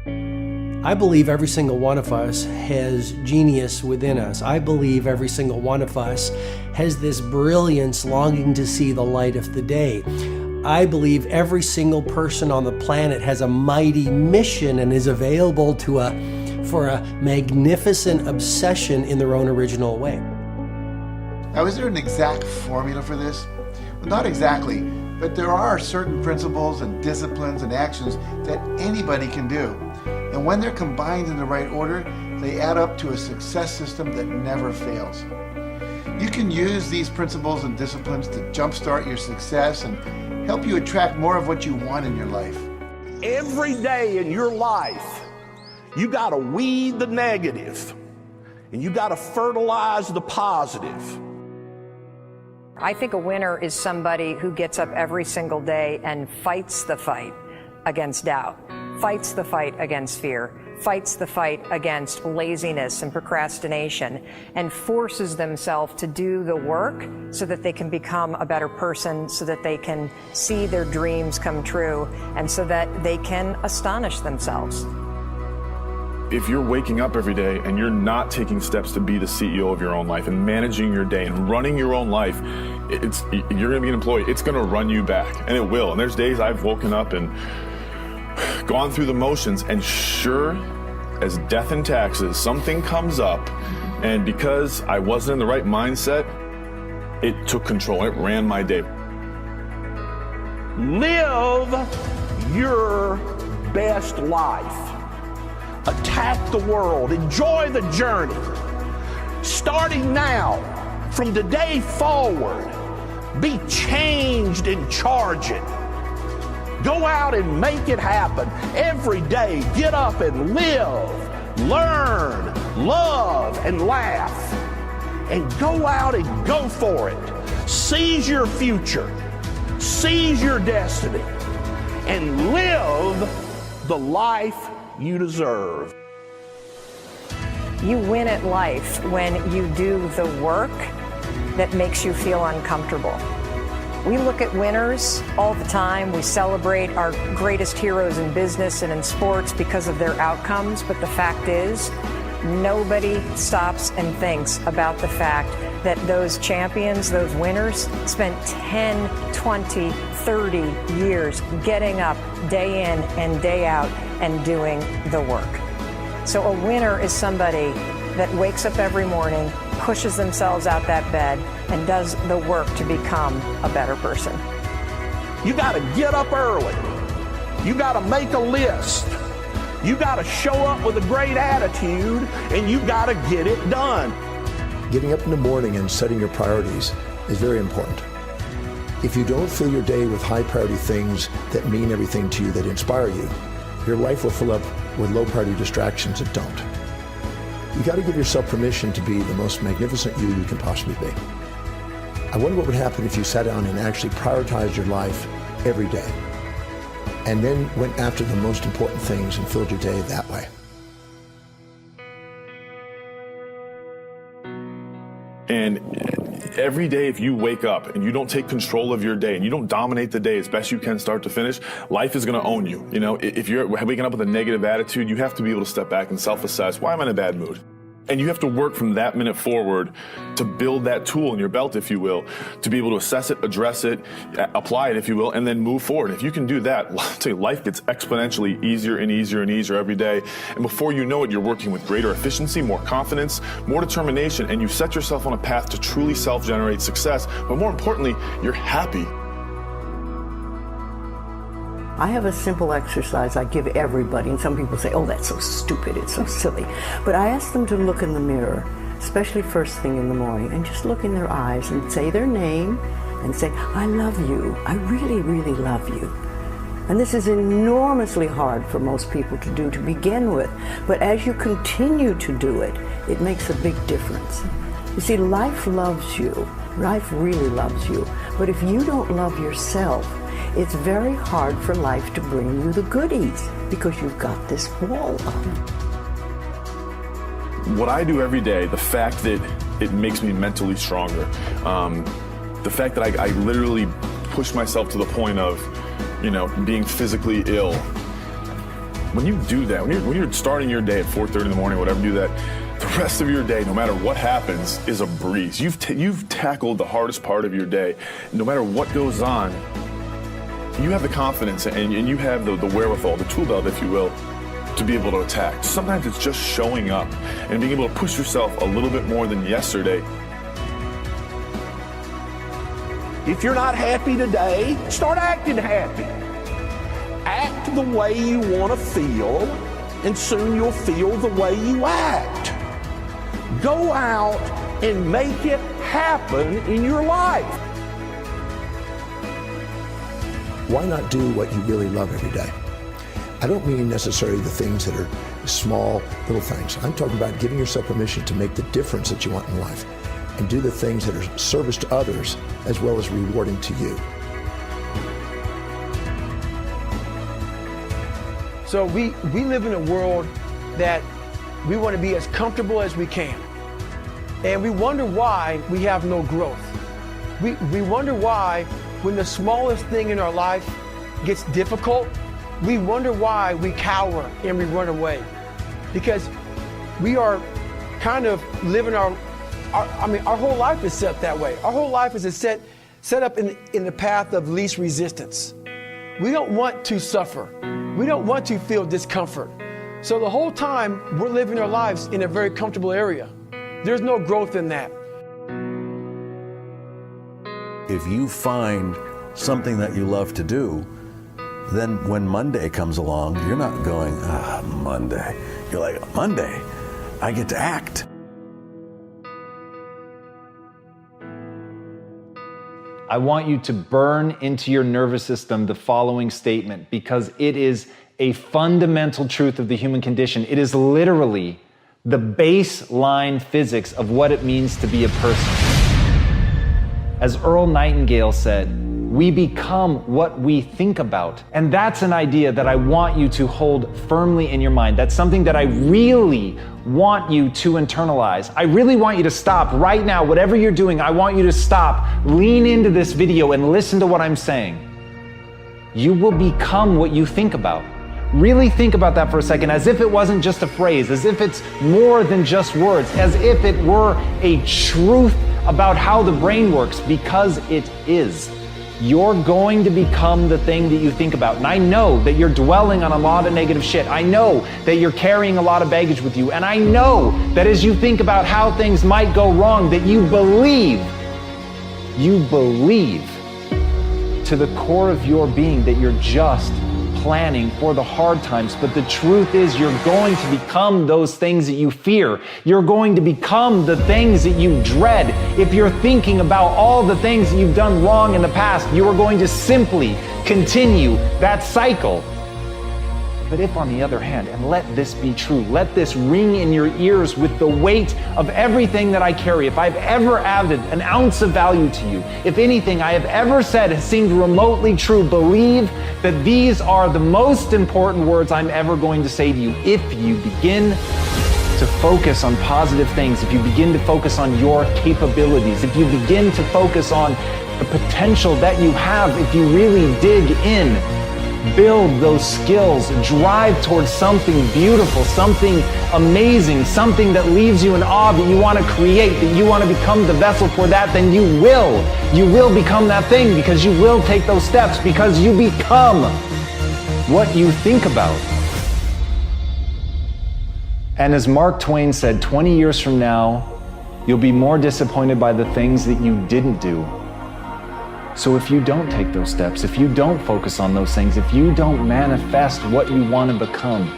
I believe every single one of us has genius within us. I believe every single one of us has this brilliance longing to see the light of the day. I believe every single person on the planet has a mighty mission and is available for a magnificent obsession in their own original way. Now, is there an exact formula for this? Well, not exactly, but there are certain principles and disciplines and actions that anybody can do. And when they're combined in the right order, they add up to a success system that never fails. You can use these principles and disciplines to jumpstart your success and help you attract more of what you want in your life. Every day in your life, you got to weed the negative and you got to fertilize the positive. I think a winner is somebody who gets up every single day and fights the fight against doubt, fights the fight against fear, fights the fight against laziness and procrastination, and forces themselves to do the work so that they can become a better person, so that they can see their dreams come true, and so that they can astonish themselves. If you're waking up every day and you're not taking steps to be the CEO of your own life and managing your day and running your own life, you're gonna be an employee. It's gonna run you back, and it will. And there's days I've woken up and gone through the motions, and sure as death and taxes, something comes up, and because I wasn't in the right mindset, it took control. It ran my day. Live your best life. Attack the world. Enjoy the journey. Starting now, from today forward, be changed and charge it. Go out and make it happen. Every day, get up and live, learn, love, and laugh. And go out and go for it. Seize your future. Seize your destiny. And live the life you deserve. You win at life when you do the work that makes you feel uncomfortable. We look at winners all the time. We celebrate our greatest heroes in business and in sports because of their outcomes. But the fact is, nobody stops and thinks about the fact that those champions, those winners, spent 10, 20, 30 years getting up day in and day out and doing the work. So a winner is somebody that wakes up every morning, pushes themselves out that bed, and does the work to become a better person. You got to get up early. You got to make a list. You got to show up with a great attitude, and you got to get it done. Getting up in the morning and setting your priorities is very important. If you don't fill your day with high priority things that mean everything to you, that inspire you, your life will fill up with low priority distractions that don't. You got to give yourself permission to be the most magnificent you can possibly be. I wonder what would happen if you sat down and actually prioritized your life every day, and then went after the most important things and filled your day that way. And every day, if you wake up and you don't take control of your day and you don't dominate the day as best you can start to finish, life is going to own you. You know, if you're waking up with a negative attitude, you have to be able to step back and self-assess. Why am I in a bad mood? And you have to work from that minute forward to build that tool in your belt, if you will, to be able to assess it, address it, apply it, if you will, and then move forward. If you can do that, I'll tell you, life gets exponentially easier and easier and easier every day. And before you know it, you're working with greater efficiency, more confidence, more determination, and you set yourself on a path to truly self-generate success. But more importantly, you're happy. I have a simple exercise I give everybody, and some people say, oh, that's so stupid, it's so silly. But I ask them to look in the mirror, especially first thing in the morning, and just look in their eyes and say their name and say, I love you, I really, really love you. And this is enormously hard for most people to do to begin with, but as you continue to do it, it makes a big difference. You see, life loves you, life really loves you, but if you don't love yourself, it's very hard for life to bring you the goodies because you've got this wall up. What I do every day, the fact that it makes me mentally stronger, the fact that I literally push myself to the point of, you know, being physically ill, When you do that, when you're starting your day at 4:30 in the morning, whatever, do that, the rest of your day, no matter what happens, is a breeze. You've tackled the hardest part of your day. No matter what goes on, you have the confidence and you have the wherewithal, the tool belt, if you will, to be able to attack. Sometimes it's just showing up and being able to push yourself a little bit more than yesterday. If you're not happy today, start acting happy. Act the way you want to feel, and soon you'll feel the way you act. Go out and make it happen in your life. Why not do what you really love every day? I don't mean necessarily the things that are small, little things. I'm talking about giving yourself permission to make the difference that you want in life and do the things that are service to others as well as rewarding to you. So we live in a world that we want to be as comfortable as we can. And we wonder why we have no growth. We wonder why when the smallest thing in our life gets difficult, we wonder why we cower and we run away. Because we are kind of living our whole life is set that way. Our whole life is set up in the path of least resistance. We don't want to suffer. We don't want to feel discomfort. So the whole time we're living our lives in a very comfortable area. There's no growth in that. If you find something that you love to do, then when Monday comes along, you're not going, Monday. You're like, Monday, I get to act. I want you to burn into your nervous system the following statement, because it is a fundamental truth of the human condition. It is literally the baseline physics of what it means to be a person. As Earl Nightingale said, we become what we think about. And that's an idea that I want you to hold firmly in your mind. That's something that I really want you to internalize. I really want you to stop right now, whatever you're doing, I want you to stop, lean into this video and listen to what I'm saying. You will become what you think about. Really think about that for a second, as if it wasn't just a phrase, as if it's more than just words, as if it were a truth about how the brain works, because it is. You're going to become the thing that you think about. And I know that you're dwelling on a lot of negative shit. I know that you're carrying a lot of baggage with you. And I know that as you think about how things might go wrong, that you believe to the core of your being that you're just planning for the hard times. But the truth is, you're going to become those things that you fear. You're going to become the things that you dread. If you're thinking about all the things that you've done wrong in the past, you are going to simply continue that cycle. But if, on the other hand, and let this be true, let this ring in your ears with the weight of everything that I carry, if I've ever added an ounce of value to you, if anything I have ever said has seemed remotely true, believe that these are the most important words I'm ever going to say to you. If you begin to focus on positive things, if you begin to focus on your capabilities, if you begin to focus on the potential that you have, if you really dig in, build those skills, drive towards something beautiful, something amazing, something that leaves you in awe, that you want to create, that you want to become the vessel for that, then you will become that thing, because you will take those steps, because you become what you think about. And as Mark Twain said, 20 years from now, you'll be more disappointed by the things that you didn't do. So if you don't take those steps, if you don't focus on those things, if you don't manifest what you want to become,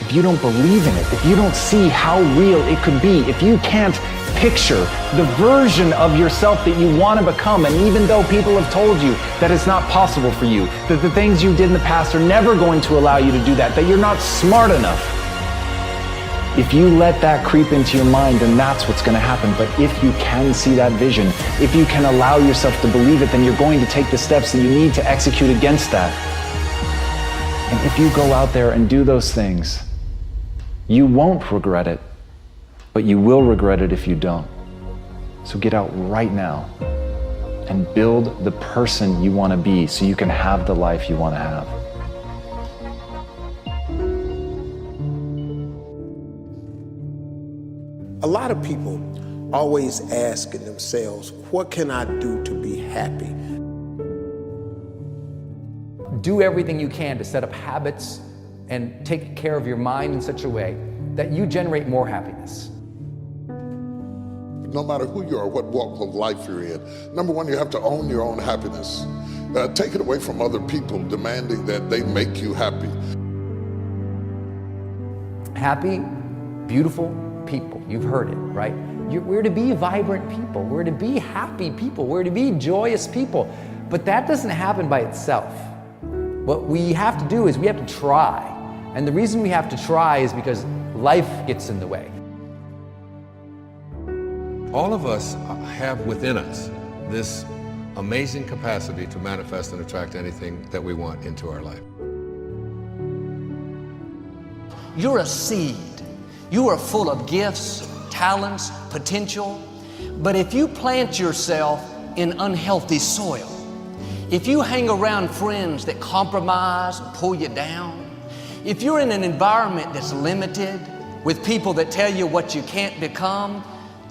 if you don't believe in it, if you don't see how real it could be, if you can't picture the version of yourself that you want to become, and even though people have told you that it's not possible for you, that the things you did in the past are never going to allow you to do that you're not smart enough, if you let that creep into your mind, then that's what's going to happen. But if you can see that vision, if you can allow yourself to believe it, then you're going to take the steps that you need to execute against that. And if you go out there and do those things, you won't regret it, but you will regret it if you don't. So get out right now and build the person you want to be so you can have the life you want to have. A lot of people always asking themselves, what can I do to be happy? Do everything you can to set up habits and take care of your mind in such a way that you generate more happiness. No matter who you are, what walk of life you're in, number one, you have to own your own happiness. Take it away from other people demanding that they make you happy. Happy, beautiful people. You've heard it, right? We're to be vibrant people. We're to be happy people. We're to be joyous people. But that doesn't happen by itself. What we have to do is we have to try. And the reason we have to try is because life gets in the way. All of us have within us this amazing capacity to manifest and attract anything that we want into our life. You're a seed. You are full of gifts, talents, potential. But if you plant yourself in unhealthy soil, if you hang around friends that compromise and pull you down, if you're in an environment that's limited with people that tell you what you can't become,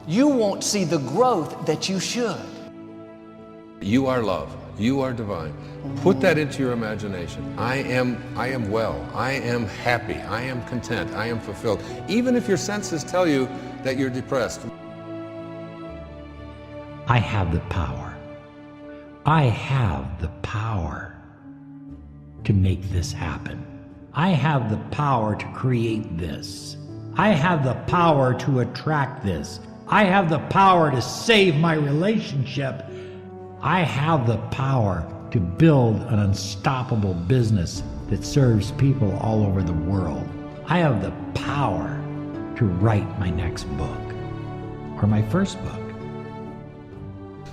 you won't see the growth that you should. You are love. You are divine. Put that into your imagination. I am well. I am happy. I am content. I am fulfilled. Even if your senses tell you that you're depressed. I have the power. I have the power to make this happen. I have the power to create this. I have the power to attract this. I have the power to save my relationship. I have the power to build an unstoppable business that serves people all over the world. I have the power to write my next book or my first book.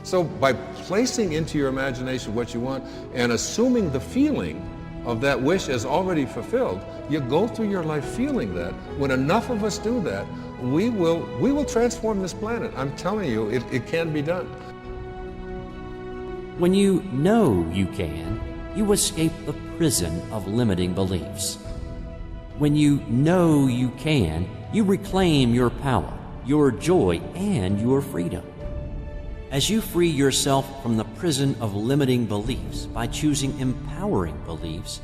So by placing into your imagination what you want and assuming the feeling of that wish as already fulfilled, you go through your life feeling that. When enough of us do that, we will transform this planet. I'm telling you, it can be done. When you know you can, you escape the prison of limiting beliefs. When you know you can, you reclaim your power, your joy, and your freedom. As you free yourself from the prison of limiting beliefs by choosing empowering beliefs,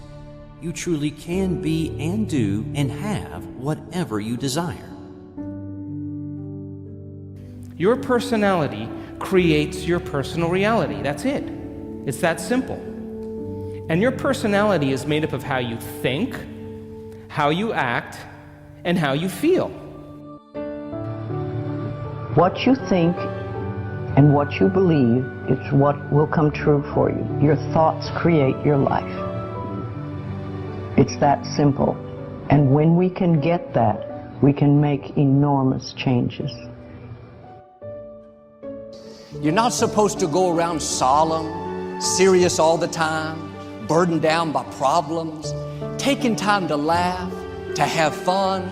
you truly can be and do and have whatever you desire. Your personality creates your personal reality. That's it. It's that simple. And your personality is made up of how you think, how you act, and how you feel. What you think and what you believe is what will come true for you. Your thoughts create your life. It's that simple. And when we can get that, we can make enormous changes. You're not supposed to go around solemn, serious all the time, burdened down by problems. Taking time to laugh, to have fun,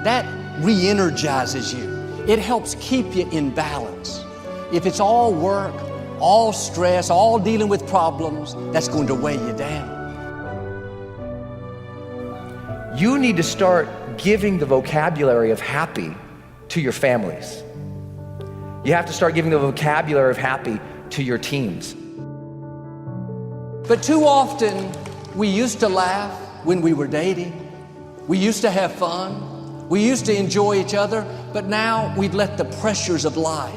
that re-energizes you. It helps keep you in balance. If it's all work, all stress, all dealing with problems, that's going to weigh you down. You need to start giving the vocabulary of happy to your families. You have to start giving the vocabulary of happy to your teams. But too often, we used to laugh when we were dating. We used to have fun. We used to enjoy each other. But now we've let the pressures of life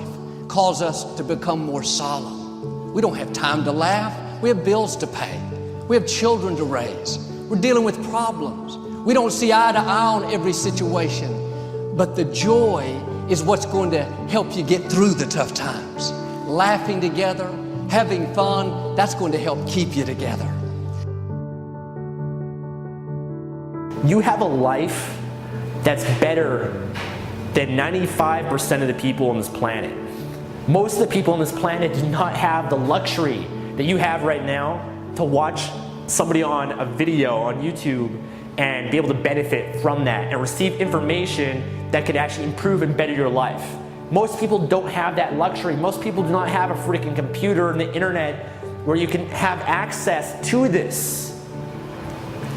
cause us to become more solemn. We don't have time to laugh. We have bills to pay. We have children to raise. We're dealing with problems. We don't see eye to eye on every situation. But the joy is what's going to help you get through the tough times. Laughing together, having fun, that's going to help keep you together. You have a life that's better than 95% of the people on this planet. Most of the people on this planet do not have the luxury that you have right now to watch somebody on a video on YouTube and be able to benefit from that and receive information that could actually improve and better your life. Most people don't have that luxury. Most people do not have a freaking computer and the internet where you can have access to this.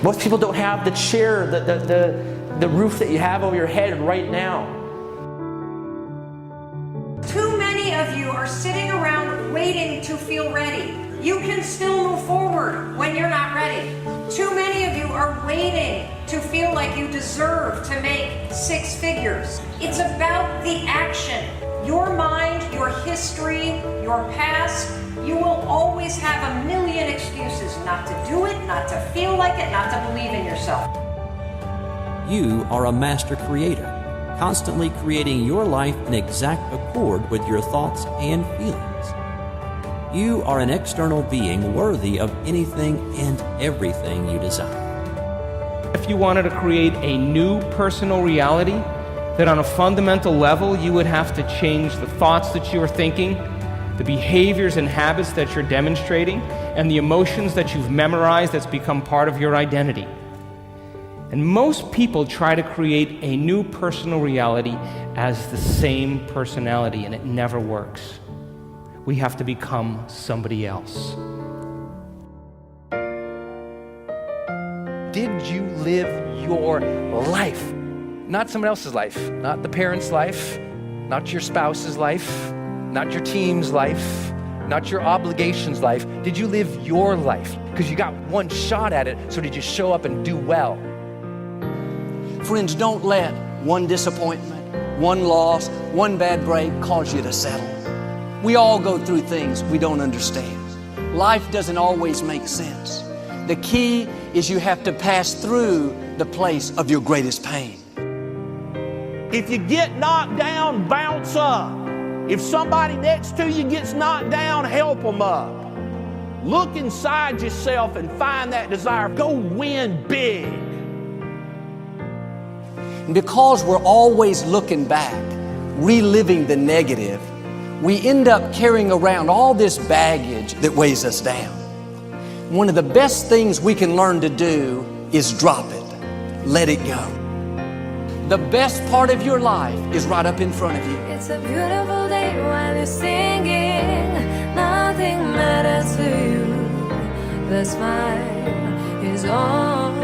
Most people don't have the chair, the roof that you have over your head right now. sitting around waiting to feel ready. You can still move forward when you're not ready. Too many of you are waiting to feel like you deserve to make 6 figures. It's about the action. Your mind, your history, your past, you will always have a million excuses not to do it, not to feel like it, not to believe in yourself. You are a master creator, constantly creating your life in exact accord with your thoughts and feelings. You are an external being worthy of anything and everything you desire. If you wanted to create a new personal reality, that on a fundamental level you would have to change the thoughts that you are thinking, the behaviors and habits that you're demonstrating, and the emotions that you've memorized that's become part of your identity. And most people try to create a new personal reality as the same personality, and it never works. We have to become somebody else. Did you live your life? Not someone else's life, not the parent's life, not your spouse's life, not your team's life, not your obligation's life. Did you live your life? Because you got one shot at it, so did you show up and do well? Friends, don't let one disappointment, one loss, one bad break cause you to settle. We all go through things we don't understand. Life doesn't always make sense. The key is you have to pass through the place of your greatest pain. If you get knocked down, bounce up. If somebody next to you gets knocked down, help them up. Look inside yourself and find that desire. Go win big. And because we're always looking back, reliving the negative, we end up carrying around all this baggage that weighs us down. One of the best things we can learn to do is drop it. Let it go. The best part of your life is right up in front of you. It's a beautiful day while you're singing. Nothing matters to you. The smile is on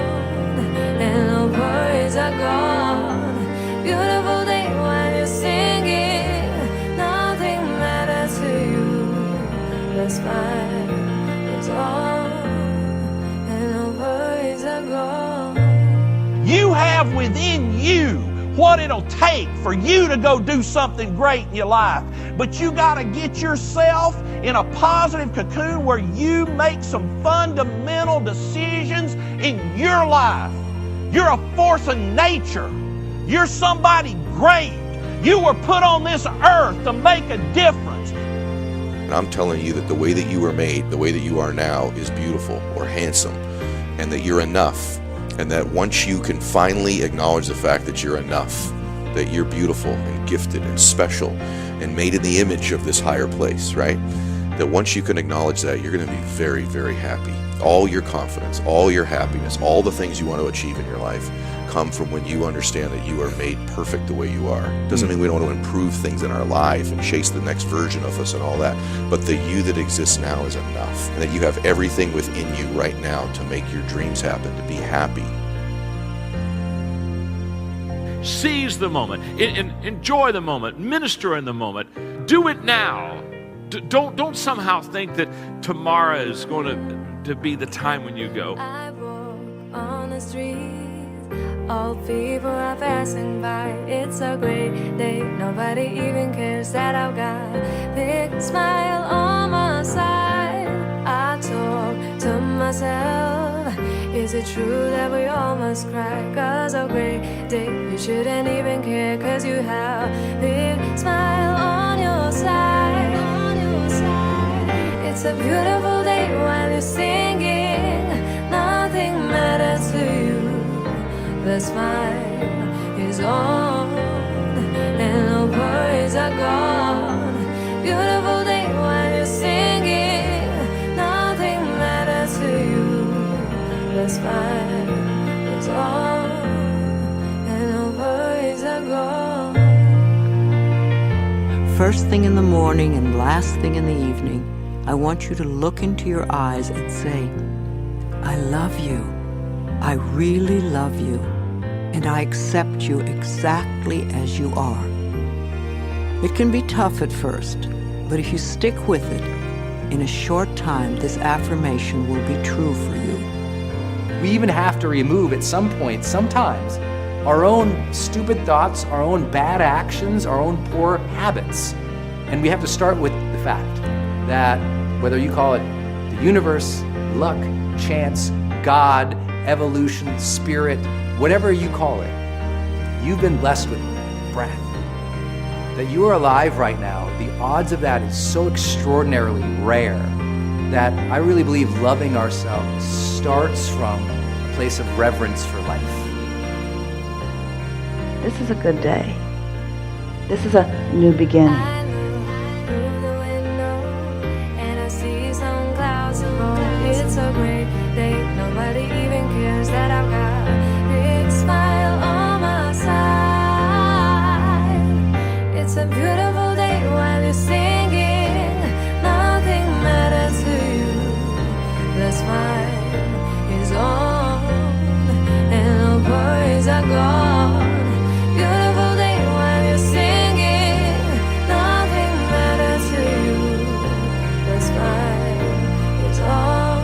and no worries are gone. Beautiful day while you're singing. Nothing matters to you. The smile is on and no worries are gone. You have within you what it'll take for you to go do something great in your life. But you got to get yourself in a positive cocoon where you make some fundamental decisions in your life. You're a force of nature. You're somebody great. You were put on this earth to make a difference. And I'm telling you that the way that you were made, the way that you are now, is beautiful or handsome, and that you're enough. And that once you can finally acknowledge the fact that you're enough, that you're beautiful and gifted and special and made in the image of this higher place, right? That once you can acknowledge that, you're going to be very, very happy. All your confidence, all your happiness, all the things you want to achieve in your life come from when you understand that you are made perfect the way you are. Doesn't mean we don't want to improve things in our life and chase the next version of us and all that, but the you that exists now is enough, and that you have everything within you right now to make your dreams happen, to be happy. Seize the moment, enjoy the moment, minister in the moment. Do it now. Don't somehow think that tomorrow is going to be the time when you go. I walk on the street. All people are passing by. It's a great day. Nobody even cares that I've got a big smile on my side. I talk to myself. Is it true that we all must cry? 'Cause a great day, you shouldn't even care. 'Cause you have a big smile on your side. It's a beautiful day while you're singing. Nothing matters to you. The smile is on and no worries are gone. Beautiful day while you're singing. Nothing matters to you. The smile is on and no worries are gone. First thing in the morning and last thing in the evening, I want you to look into your eyes and say, I love you. I really love you. And I accept you exactly as you are. It can be tough at first, But if you stick with it, in a short time, this affirmation will be true for you. We even have to remove at some point, sometimes, our own stupid thoughts, our own bad actions, our own poor habits. And we have to start with the fact that whether you call it the universe, luck, chance, God, evolution, spirit, whatever you call it, you've been blessed with breath. That you are alive right now, the odds of that is so extraordinarily rare that I really believe loving ourselves starts from a place of reverence for life. This is a good day. This is a new beginning. And I see some clouds of gold. It's a great day. Nobody even cares that I've got a big smile on my side. It's a beautiful day while you're singing. Nothing matters to you. The smile is on and no worries are gone. Beautiful day while you're singing. Nothing matters to you. The smile is on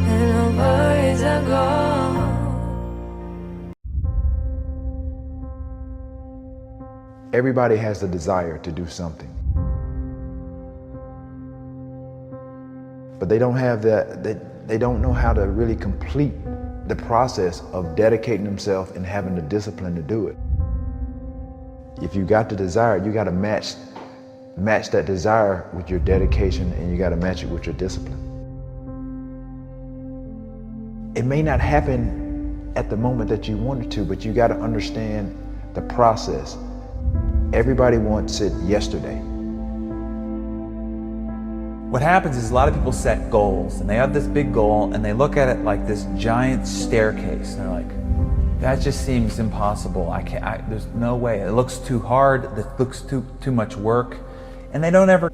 and no worries are gone. Everybody has the desire to do something, but they don't have that. They don't know how to really complete the process of dedicating themselves and having the discipline to do it. If you got the desire, you got to match that desire with your dedication, and you got to match it with your discipline. It may not happen at the moment that you want it to, but you got to understand the process. Everybody wants it yesterday. What happens is a lot of people set goals, and they have this big goal, and they look at it like this giant staircase. And they're like, that just seems impossible. There's no way. It looks too hard. It looks too much work. And they don't ever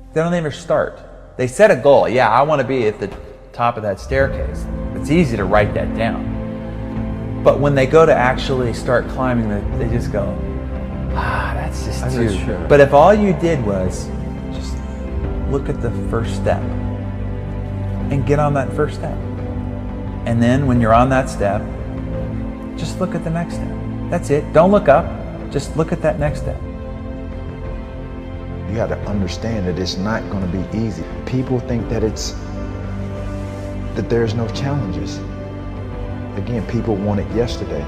start. They set a goal. Yeah, I want to be at the top of that staircase. It's easy to write that down. But when they go to actually start climbing, they just go, that's just too. Sure. But if all you did was just look at the first step and get on that first step. And then when you're on that step, just look at the next step. That's it. Don't look up. Just look at that next step. You got to understand that it's not going to be easy. People think that there's no challenges. Again, people want it yesterday.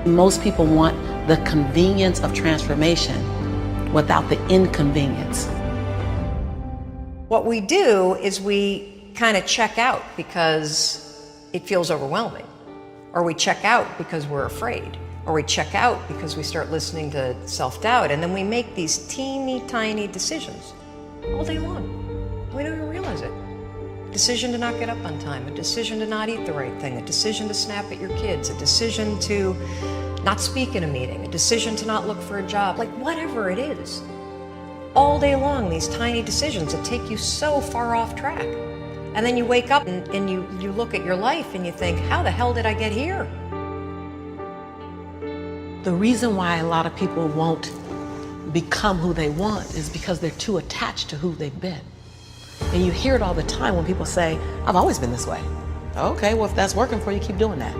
Most people want the convenience of transformation without the inconvenience. What we do is we kind of check out because it feels overwhelming, or we check out because we're afraid, or we check out because we start listening to self-doubt, and then we make these teeny tiny decisions all day long. We don't even realize it. A decision to not get up on time, a decision to not eat the right thing, a decision to snap at your kids, a decision to not speak in a meeting, a decision to not look for a job, like whatever it is. All day long, these tiny decisions that take you so far off track. And then you wake up and you look at your life and you think, how the hell did I get here? The reason why a lot of people won't become who they want is because they're too attached to who they've been. And you hear it all the time when people say, I've always been this way. Okay, well, if that's working for you, keep doing that.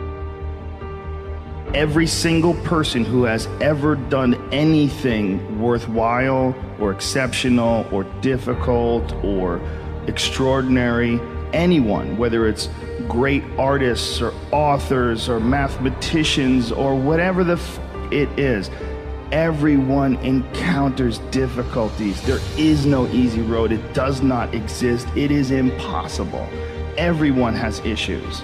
Every single person who has ever done anything worthwhile or exceptional or difficult or extraordinary, anyone, whether it's great artists or authors or mathematicians or whatever it is, everyone encounters difficulties. There is no easy road. It does not exist. It is impossible. Everyone has issues.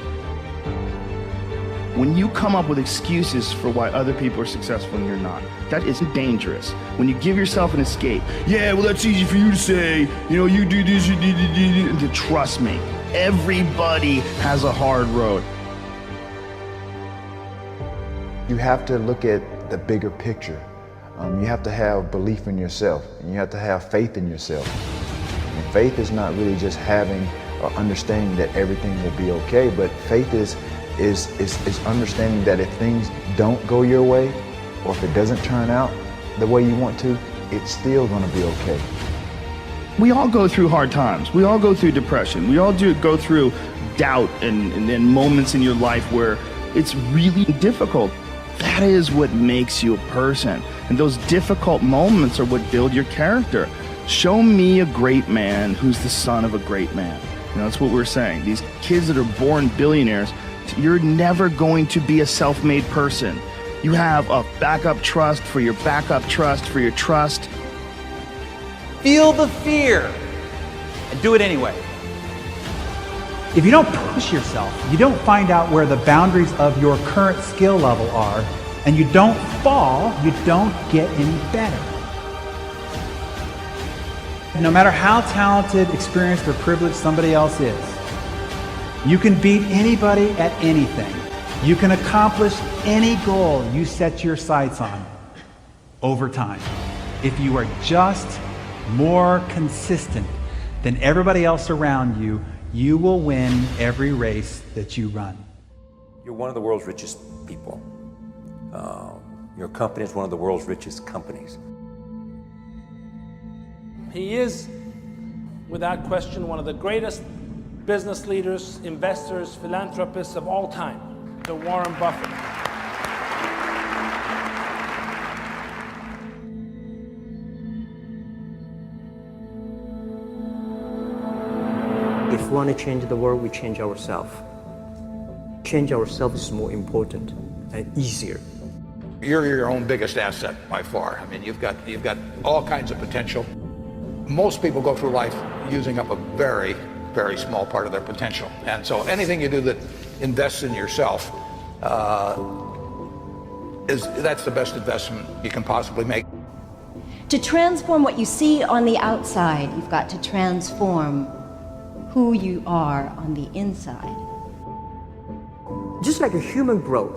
When you come up with excuses for why other people are successful and you're not, that is dangerous. When you give yourself an escape, yeah, well, that's easy for you to say, you do this, you do. Trust me, everybody has a hard road. You have to look at the bigger picture. You have to have belief in yourself, and you have to have faith in yourself. And faith is not really just having or understanding that everything will be okay, but faith is understanding that if things don't go your way, or if it doesn't turn out, the way you want to, it's still going to be okay. We all go through hard times. We all go through depression. We all go through doubt and moments in your life where it's really difficult. That is what makes you a person. And those difficult moments are what build your character. Show me a great man who's the son of a great man. You know, that's what we're saying. These kids that are born billionaires, you're never going to be a self-made person. You have a backup trust for your backup trust for your trust. Feel the fear and do it anyway. If you don't push yourself, you don't find out where the boundaries of your current skill level are, and you don't fall, you don't get any better. No matter how talented, experienced, or privileged somebody else is, you can beat anybody at anything. You can accomplish any goal you set your sights on over time. If you are just more consistent than everybody else around you, you will win every race that you run. You're one of the world's richest people. Your company is one of the world's richest companies. He is, without question, one of the greatest business leaders, investors, philanthropists of all time, the Warren Buffett. If we want to change the world, we change ourselves. Change ourselves is more important and easier. You're your own biggest asset by far. I mean, you've got all kinds of potential. Most people go through life using up a very, very small part of their potential. And so anything you do that invests in yourself, that's the best investment you can possibly make. To transform what you see on the outside, you've got to transform who you are on the inside. Just like a human grow,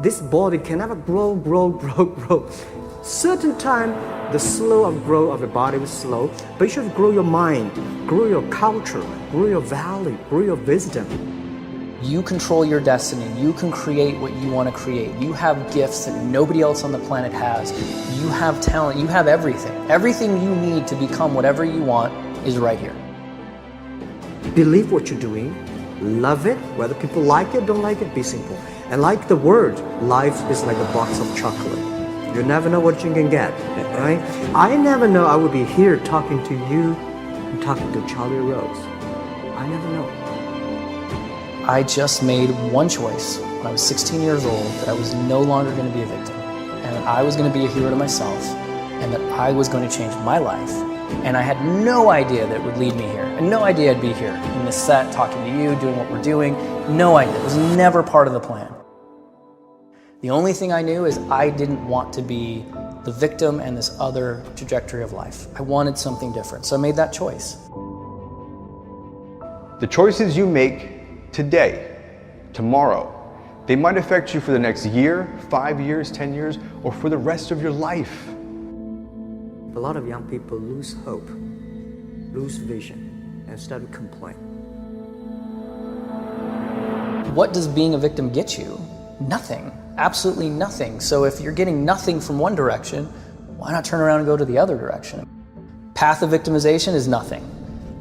this body can never grow. Certain time, the slow of growth of the body is slow, but you should grow your mind, grow your culture, grow your value, grow your wisdom. You control your destiny. You can create what you want to create. You have gifts that nobody else on the planet has. You have talent. You have everything. Everything you need to become whatever you want is right here. Believe what you're doing, love it, whether people like it, don't like it, be simple. And like the word, life is like a box of chocolate. You never know what you can get, right? I never know I would be here talking to you and talking to Charlie Rose. I never know. I just made one choice when I was 16 years old that I was no longer going to be a victim, and that I was going to be a hero to myself, and that I was going to change my life. And I had no idea that it would lead me here, and no idea I'd be here in this set, talking to you, doing what we're doing. No idea. It was never part of the plan. The only thing I knew is I didn't want to be the victim and this other trajectory of life. I wanted something different, so I made that choice. The choices you make today, tomorrow, they might affect you for the next year, 5 years, 10 years, or for the rest of your life. A lot of young people lose hope, lose vision, and start to complain. What does being a victim get you? Nothing. Absolutely nothing. So if you're getting nothing from one direction, why not turn around and go to the other direction? Path of victimization is nothing.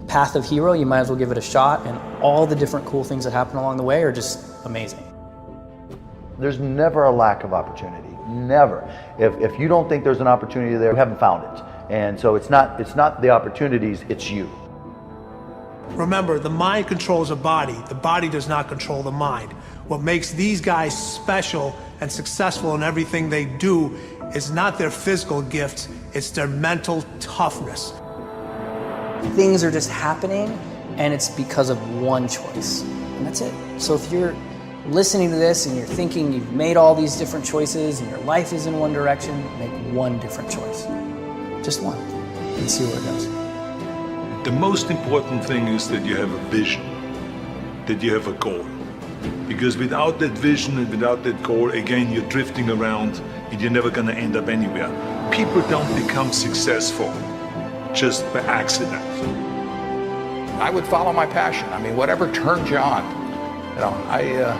Path of hero, you might as well give it a shot, and all the different cool things that happen along the way are just amazing. There's never a lack of opportunity. Never. If you don't think there's an opportunity there, you haven't found it. And so it's not the opportunities, it's you. Remember, the mind controls the body does not control the mind. What makes these guys special and successful in everything they do is not their physical gifts, it's their mental toughness. Things are just happening, and it's because of one choice, and that's it. So if you're listening to this and you're thinking you've made all these different choices and your life is in one direction, make one different choice. Just one, and see where it goes. The most important thing is that you have a vision, that you have a goal. Because without that vision and without that goal, again, you're drifting around and you're never going to end up anywhere. People don't become successful just by accident. I would follow my passion. I mean, whatever turns you on. You know, I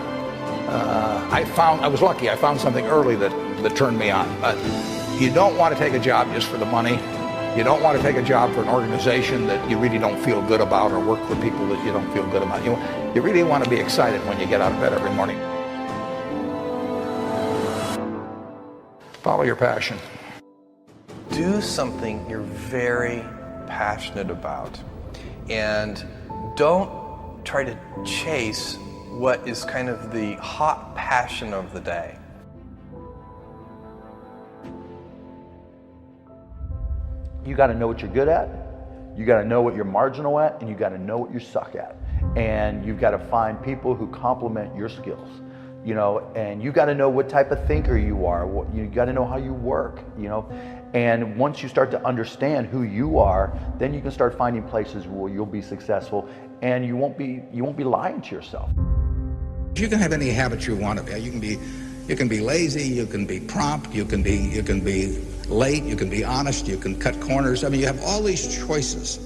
was lucky. I found something early that turned me on. But You don't want to take a job just for the money. You don't want to take a job for an organization that you really don't feel good about, or work for people that you don't feel good about. You really want to be excited when you get out of bed every morning. Follow your passion. Do something you're very passionate about, and don't try to chase what is kind of the hot passion of the day. You got to know what you're good at, you got to know what you're marginal at, and you got to know what you suck at. And you've got to find people who complement your skills, you know, and you got to know what type of thinker you are, you got to know how you work, you know. And once you start to understand who you are, then you can start finding places where you'll be successful, and you won't be lying to yourself. You can have any habit you want to be. You can be lazy, you can be prompt, you can be late, you can be honest, you can cut corners. I mean, you have all these choices.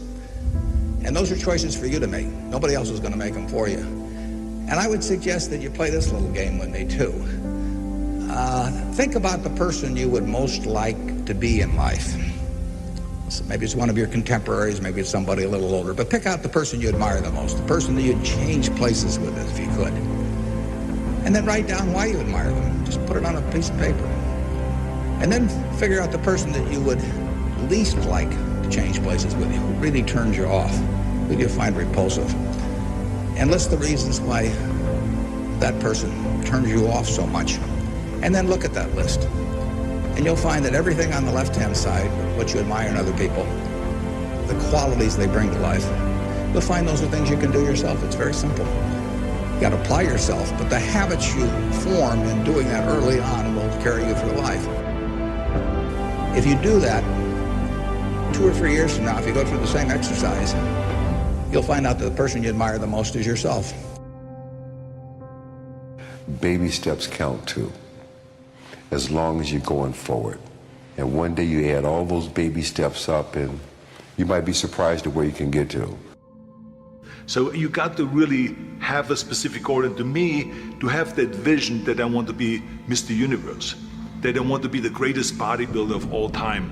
And those are choices for you to make. Nobody else is going to make them for you. And I would suggest that you play this little game with me too. Think about the person you would most like to be in life. So maybe it's one of your contemporaries, maybe it's somebody a little older, but pick out the person you admire the most, the person that you'd change places with if you could. And then write down why you admire them. Just put it on a piece of paper. And then figure out the person that you would least like to change places with you, who really turns you off, who you find repulsive. And list the reasons why that person turns you off so much. And then look at that list. And you'll find that everything on the left-hand side, what you admire in other people, the qualities they bring to life, you'll find those are things you can do yourself. It's very simple. You got to apply yourself, but the habits you form in doing that early on will carry you through life. If you do that, 2 or 3 years from now, if you go through the same exercise, you'll find out that the person you admire the most is yourself. Baby steps count too, as long as you're going forward. And one day you add all those baby steps up, and you might be surprised at where you can get to. So you got to really have a specific goal, and to me, to have that vision that I want to be Mr. Universe, that I want to be the greatest bodybuilder of all time.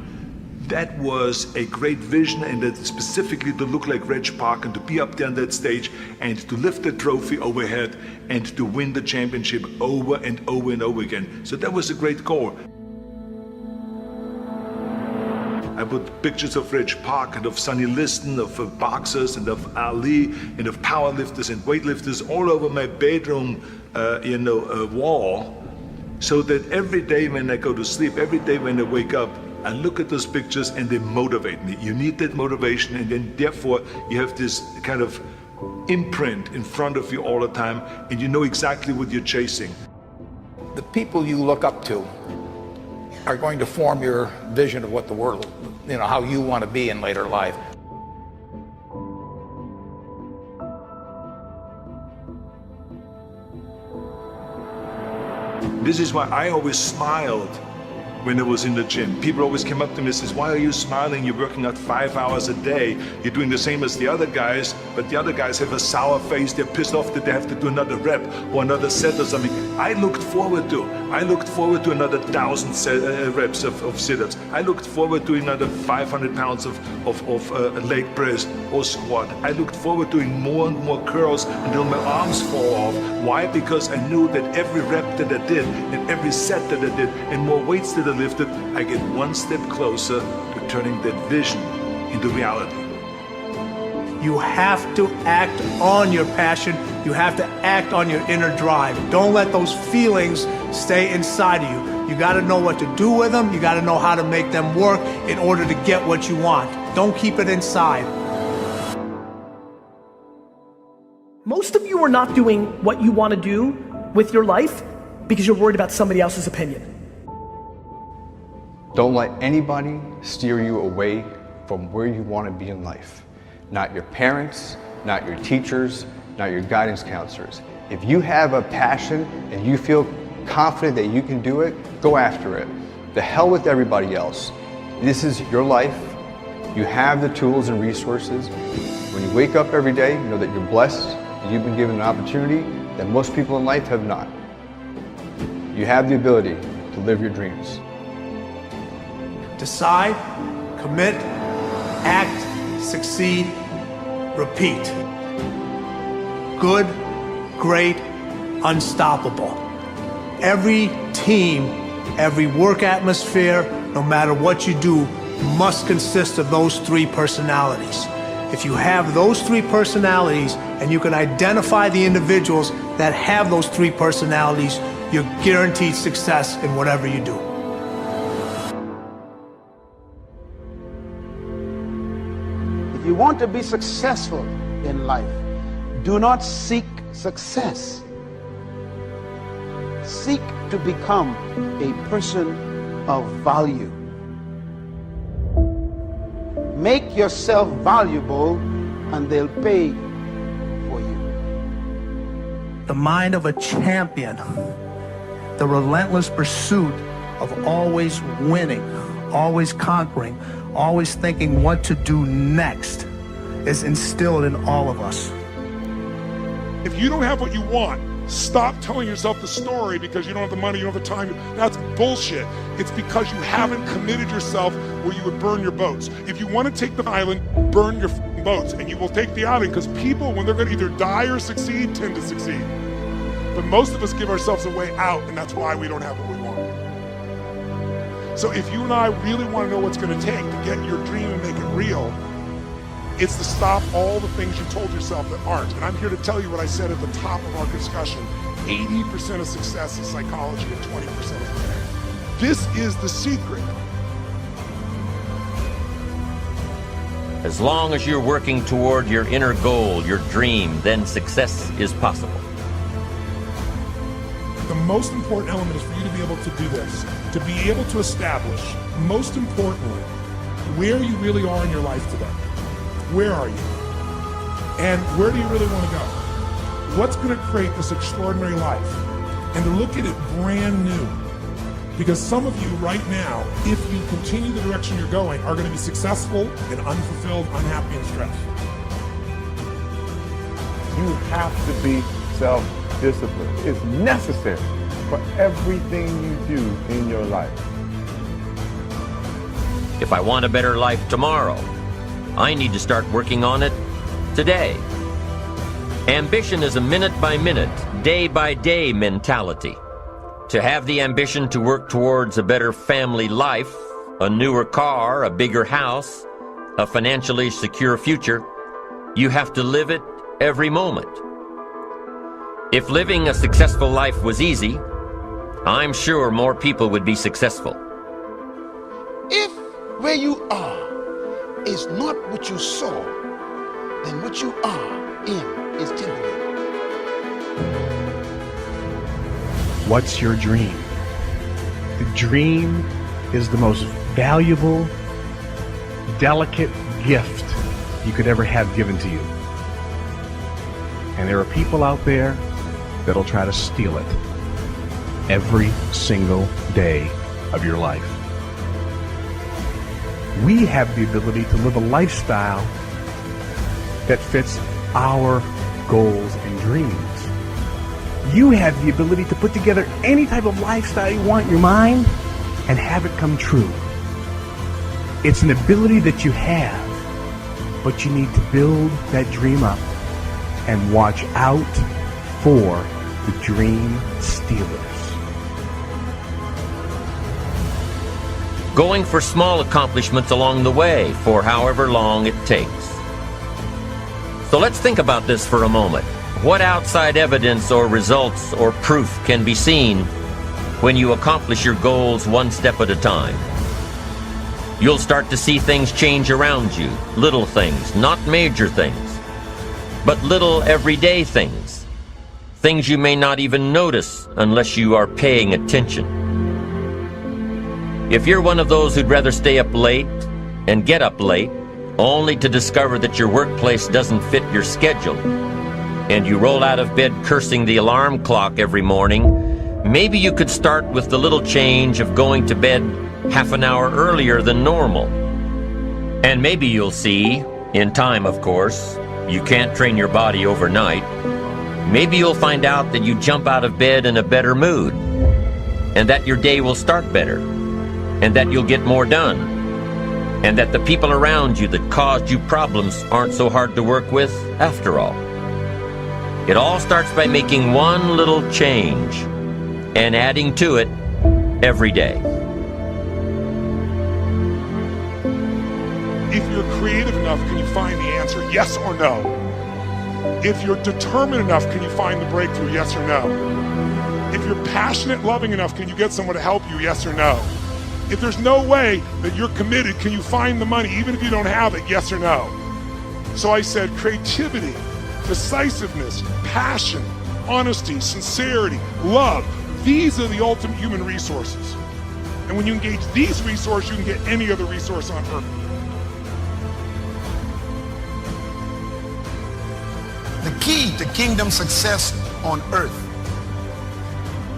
That was a great vision, and that specifically to look like Reg Park and to be up there on that stage and to lift the trophy overhead and to win the championship over and over and over again. So that was a great goal. I put pictures of Reg Park and of Sonny Liston, of boxers and of Ali and of powerlifters and weightlifters all over my bedroom wall, so that every day when I go to sleep, every day when I wake up, I look at those pictures and they motivate me. You need that motivation, and then therefore you have this kind of imprint in front of you all the time, and you know exactly what you're chasing. The people you look up to are going to form your vision of what the world, how you want to be in later life. This is why I always smiled when I was in the gym. People always came up to me and says, "Why are you smiling? You're working out 5 hours a day. You're doing the same as the other guys, but the other guys have a sour face. They're pissed off that they have to do another rep or another set or something." I looked forward to another 1,000 reps of sit-ups. I looked forward to another 500 pounds of leg press or squat. I looked forward to doing more and more curls until my arms fall off. Why? Because I knew that every rep that I did and every set that I did and more weights that I lifted, I get one step closer to turning that vision into reality. You have to act on your passion. You have to act on your inner drive. Don't let those feelings stay inside of you. You got to know what to do with them. You got to know how to make them work in order to get what you want. Don't keep it inside. Most of you are not doing what you want to do with your life because you're worried about somebody else's opinion. Don't let anybody steer you away from where you want to be in life. Not your parents, not your teachers, not your guidance counselors. If you have a passion and you feel confident that you can do it, go after it. The hell with everybody else. This is your life. You have the tools and resources. When you wake up every day, know that you're blessed and you've been given an opportunity that most people in life have not. You have the ability to live your dreams. Decide, commit, act, succeed, repeat. Good, great, unstoppable. Every team, every work atmosphere, no matter what you do, must consist of those three personalities. If you have those three personalities and you can identify the individuals that have those three personalities, you're guaranteed success in whatever you do. If you want to be successful in life, do not seek success. Seek to become a person of value. Make yourself valuable and they'll pay for you. The mind of a champion, the relentless pursuit of always winning, always conquering, always thinking what to do next is instilled in all of us. If you don't have what you want, stop telling yourself the story because you don't have the money, you don't have the time. That's bullshit. It's because you haven't committed yourself where you would burn your boats. If you want to take the island, burn your boats, and you will take the island, because people, when they're going to either die or succeed, tend to succeed. But most of us give ourselves a way out, and that's why we don't have what we want. So if you and I really want to know what's going to take to get your dream and make it real, it's to stop all the things you told yourself that aren't. And I'm here to tell you what I said at the top of our discussion. 80% of success is psychology and 20% is planning. This is the secret. As long as you're working toward your inner goal, your dream, then success is possible. The most important element is for you to be able to do this, to be able to establish, most importantly, where you really are in your life today. Where are you? And where do you really want to go? What's going to create this extraordinary life? And to look at it brand new. Because some of you right now, if you continue the direction you're going, are going to be successful and unfulfilled, unhappy, and stressed. You have to be self-disciplined. It's necessary for everything you do in your life. If I want a better life tomorrow, I need to start working on it today. Ambition is a minute-by-minute, day-by-day mentality. To have the ambition to work towards a better family life, a newer car, a bigger house, a financially secure future, you have to live it every moment. If living a successful life was easy, I'm sure more people would be successful. If where you are is not what you saw, then what you are in is temporary. What's your dream? The dream is the most valuable, delicate gift you could ever have given to you. And there are people out there that'll try to steal it every single day of your life. We have the ability to live a lifestyle that fits our goals and dreams. You have the ability to put together any type of lifestyle you want in your mind and have it come true. It's an ability that you have, but you need to build that dream up and watch out for the dream stealers. Going for small accomplishments along the way for however long it takes. So let's think about this for a moment. What outside evidence or results or proof can be seen when you accomplish your goals one step at a time? You'll start to see things change around you, little things, not major things, but little everyday things, things you may not even notice unless you are paying attention. If you're one of those who'd rather stay up late and get up late, only to discover that your workplace doesn't fit your schedule, and you roll out of bed cursing the alarm clock every morning, maybe you could start with the little change of going to bed half an hour earlier than normal. And maybe you'll see, in time of course, you can't train your body overnight, maybe you'll find out that you jump out of bed in a better mood, and that your day will start better, and that you'll get more done, and that the people around you that caused you problems aren't so hard to work with after all. It all starts by making one little change and adding to it every day. If you're creative enough, can you find the answer? Yes or no? If you're determined enough, can you find the breakthrough? Yes or no? If you're passionate, loving enough, can you get someone to help you? Yes or no? If there's no way that you're committed, can you find the money even if you don't have it? Yes or no? So I said creativity, decisiveness, passion, honesty, sincerity, love. These are the ultimate human resources. And when you engage these resources, you can get any other resource on earth. The key to kingdom success on earth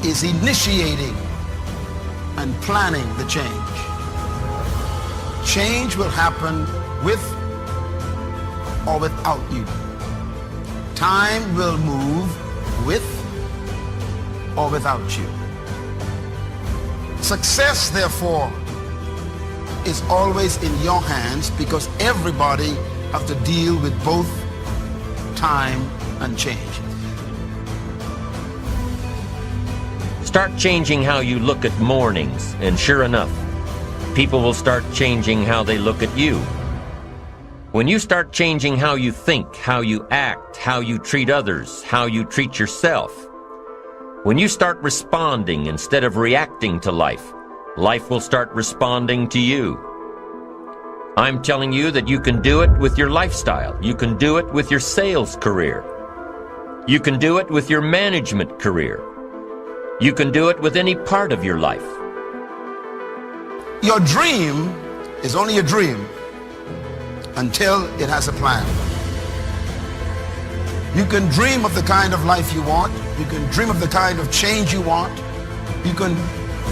is initiating and planning the change. Change will happen with or without you. Time will move with or without you. Success, therefore, is always in your hands because everybody has to deal with both time and change. Start changing how you look at mornings, and sure enough, people will start changing how they look at you. When you start changing how you think, how you act, how you treat others, how you treat yourself, when you start responding instead of reacting to life, life will start responding to you. I'm telling you that you can do it with your lifestyle. You can do it with your sales career. You can do it with your management career. You can do it with any part of your life. Your dream is only a dream until it has a plan. You can dream of the kind of life you want. You can dream of the kind of change you want. You can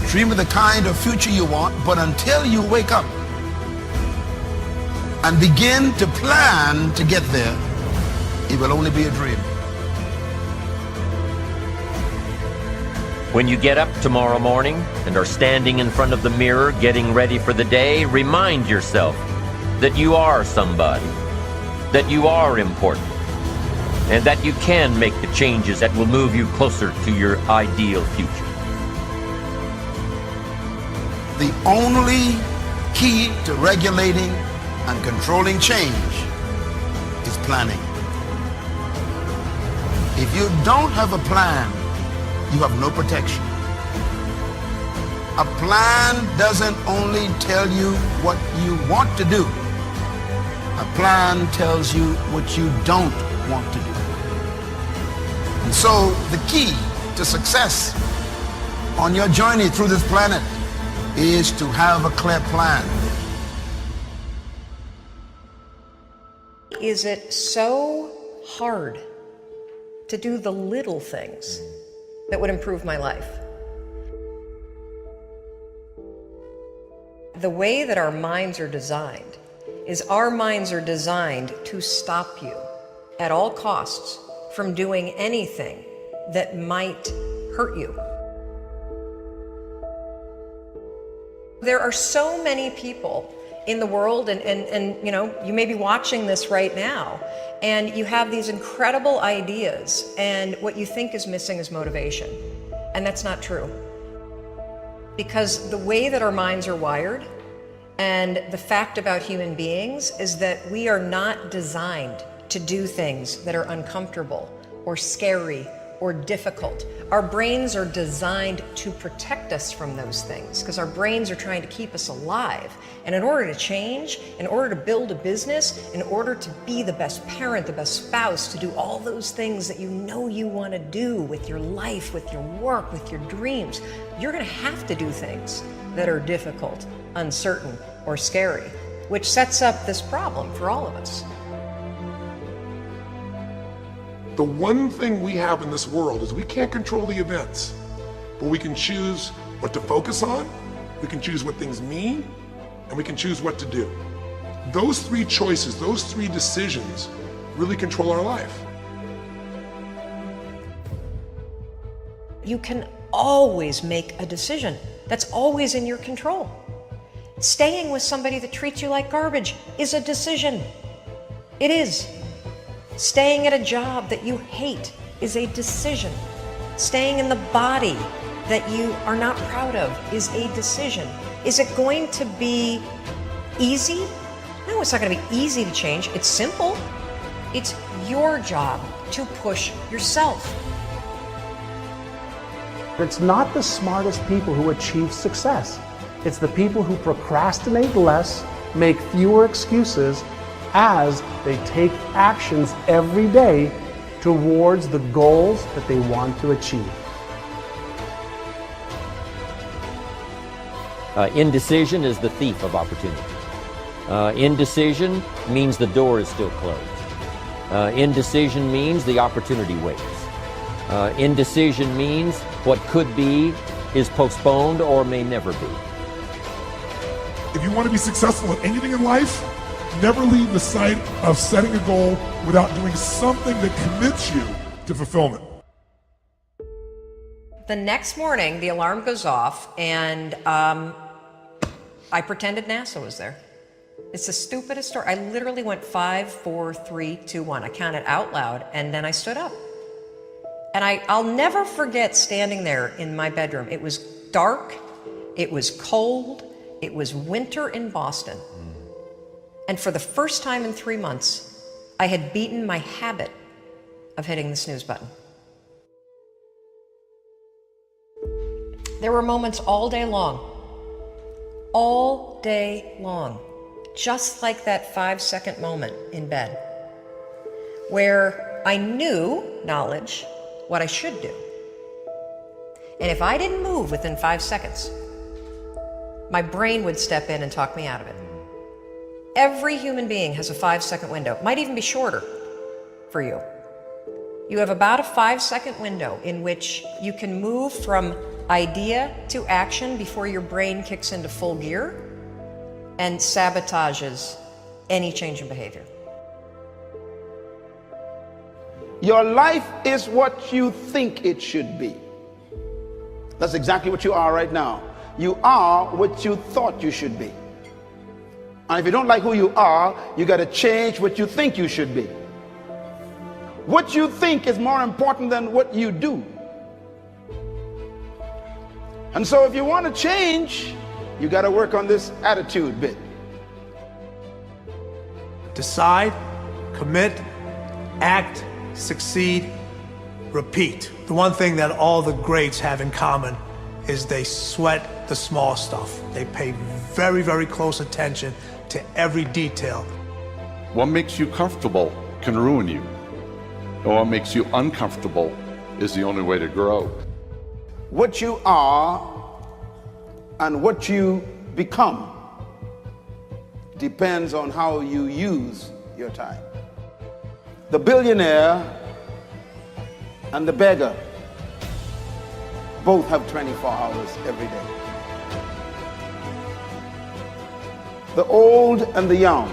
dream of the kind of future you want, but until you wake up and begin to plan to get there, it will only be a dream. When you get up tomorrow morning and are standing in front of the mirror getting ready for the day, remind yourself that you are somebody, that you are important, and that you can make the changes that will move you closer to your ideal future. The only key to regulating and controlling change is planning. If you don't have a plan, you have no protection. A plan doesn't only tell you what you want to do. A plan tells you what you don't want to do. And so the key to success on your journey through this planet is to have a clear plan. Is it so hard to do the little things that would improve my life? The way that our minds are designed is our minds are designed to stop you at all costs from doing anything that might hurt you. There are so many people in the world, and you know, you may be watching this right now, and you have these incredible ideas, and what you think is missing is motivation. And that's not true. Because the way that our minds are wired, and the fact about human beings, is that we are not designed to do things that are uncomfortable or scary or difficult. Our brains are designed to protect us from those things because our brains are trying to keep us alive. And in order to change, in order to build a business, in order to be the best parent, the best spouse, to do all those things that you know you want to do with your life, with your work, with your dreams, you're going to have to do things that are difficult, uncertain, or scary, which sets up this problem for all of us. The one thing we have in this world is we can't control the events, but we can choose what to focus on, we can choose what things mean, and we can choose what to do. Those three choices, those three decisions really control our life. You can always make a decision. That's always in your control. Staying with somebody that treats you like garbage is a decision. It is. Staying at a job that you hate is a decision. Staying in the body that you are not proud of is a decision. Is it going to be easy? No, it's not going to be easy to change. It's simple. It's your job to push yourself. It's not the smartest people who achieve success. It's the people who procrastinate less, make fewer excuses as they take actions every day towards the goals that they want to achieve. Indecision is the thief of opportunity. Indecision means the door is still closed. Indecision means the opportunity waits. Indecision means what could be is postponed or may never be. If you want to be successful at anything in life, never leave the sight of setting a goal without doing something that commits you to fulfillment. The next morning, the alarm goes off, and I pretended NASA was there. It's the stupidest story. I literally went 5, 4, 3, 2, 1. I counted out loud, and then I stood up. And I'll never forget standing there in my bedroom. It was dark, it was cold, it was winter in Boston. And for the first time in 3 months, I had beaten my habit of hitting the snooze button. There were moments all day long, just like that 5-second moment in bed, where I knew knowledge what I should do. And if I didn't move within 5 seconds, my brain would step in and talk me out of it. Every human being has a 5-second window. It might even be shorter for you. You have about a 5-second window in which you can move from idea to action before your brain kicks into full gear and sabotages any change in behavior. Your life is what you think it should be. That's exactly what you are right now. You are what you thought you should be. And if you don't like who you are, you got to change what you think you should be. What you think is more important than what you do. And so if you want to change, you got to work on this attitude bit. Decide, commit, act, succeed, repeat. The one thing that all the greats have in common is they sweat the small stuff. They pay very, very close attention to every detail. What makes you comfortable can ruin you. And what makes you uncomfortable is the only way to grow. What you are and what you become depends on how you use your time. The billionaire and the beggar both have 24 hours every day. The old and the young,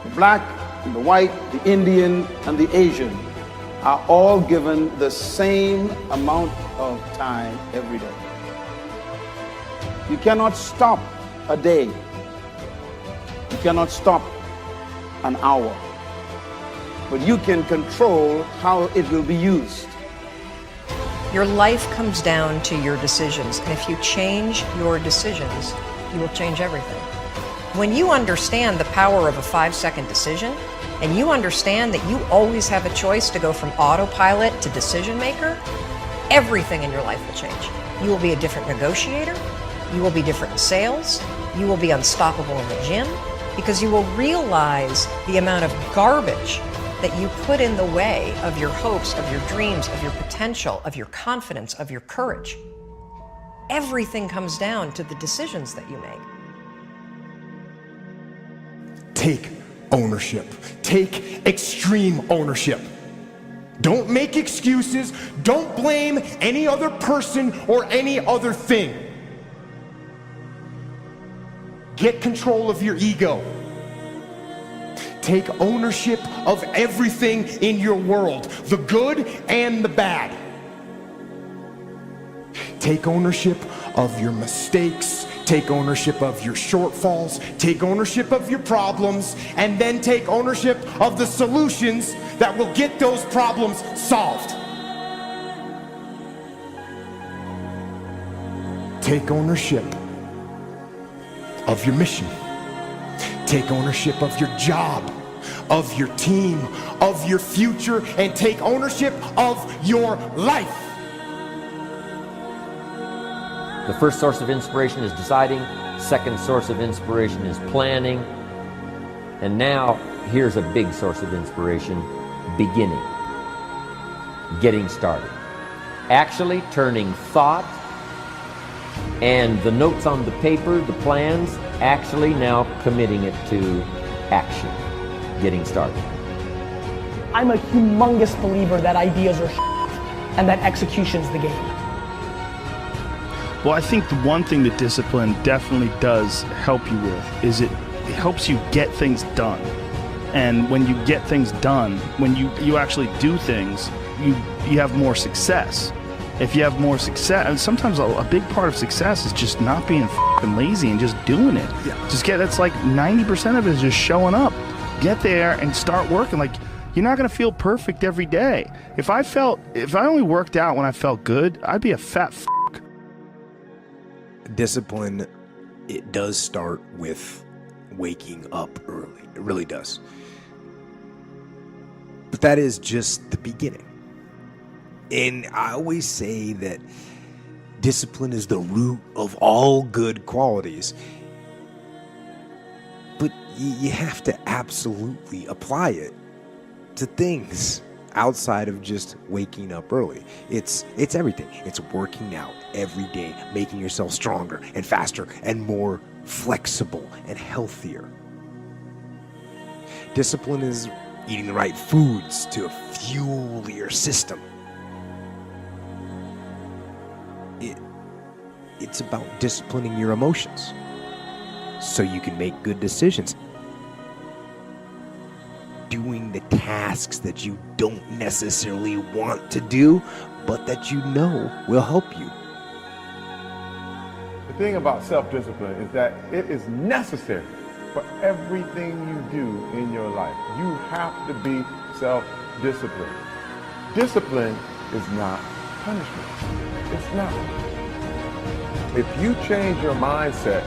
the black and the white, the Indian and the Asian are all given the same amount of time every day. You cannot stop a day. You cannot stop an hour. But you can control how it will be used. Your life comes down to your decisions, and if you change your decisions, you will change everything. When you understand the power of a 5-second decision, and you understand that you always have a choice to go from autopilot to decision maker, everything in your life will change. You will be a different negotiator, you will be different in sales, you will be unstoppable in the gym, because you will realize the amount of garbage that you put in the way of your hopes, of your dreams, of your potential, of your confidence, of your courage. Everything comes down to the decisions that you make. Take ownership. Take extreme ownership. Don't make excuses. Don't blame any other person or any other thing. Get control of your ego. Take ownership of everything in your world, the good and the bad. Take ownership of your mistakes. Take ownership of your shortfalls, take ownership of your problems, and then take ownership of the solutions that will get those problems solved. Take ownership of your mission. Take ownership of your job, of your team, of your future, and take ownership of your life. The first source of inspiration is deciding. Second source of inspiration is planning. And now, here's a big source of inspiration: beginning. Getting started. Actually turning thought and the notes on the paper, the plans, actually now committing it to action. Getting started. I'm a humongous believer that ideas are and that execution's the game. Well, I think the one thing that discipline definitely does help you with is it helps you get things done. And when you get things done, when you actually do things, you have more success. If you have more success, and sometimes a big part of success is just not being f***ing lazy and just doing it. Yeah. That's like 90% of it is just showing up. Get there and start working. Like, you're not gonna feel perfect every day. If I only worked out when I felt good, I'd be a fat f***. Discipline, it does start with waking up early. It really does. But that is just the beginning. And I always say that discipline is the root of all good qualities. But you have to absolutely apply it to things outside of just waking up early. It's everything. It's working out every day, making yourself stronger and faster and more flexible and healthier. Discipline is eating the right foods to fuel your system. It's about disciplining your emotions so you can make good decisions. Doing the tasks that you don't necessarily want to do, but that you know will help you. The thing about self-discipline is that it is necessary for everything you do in your life. You have to be self-disciplined. Discipline is not punishment. It's not. If you change your mindset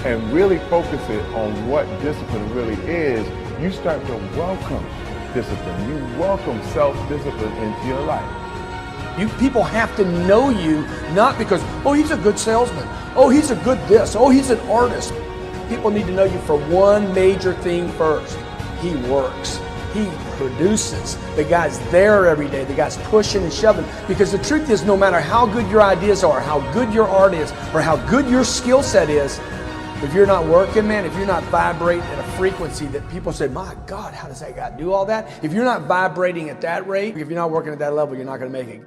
and really focus it on what discipline really is, you start to welcome discipline. You welcome self-discipline into your life. You people have to know you, not because, oh, he's a good salesman. Oh, he's a good this. Oh, he's an artist. People need to know you for one major thing first. He works. He produces. The guy's there every day. The guy's pushing and shoving. Because the truth is, no matter how good your ideas are, how good your art is, or how good your skill set is, if you're not working, man, if you're not vibrating at a frequency that people say, my God, how does that guy do all that? If you're not vibrating at that rate, if you're not working at that level, you're not going to make it.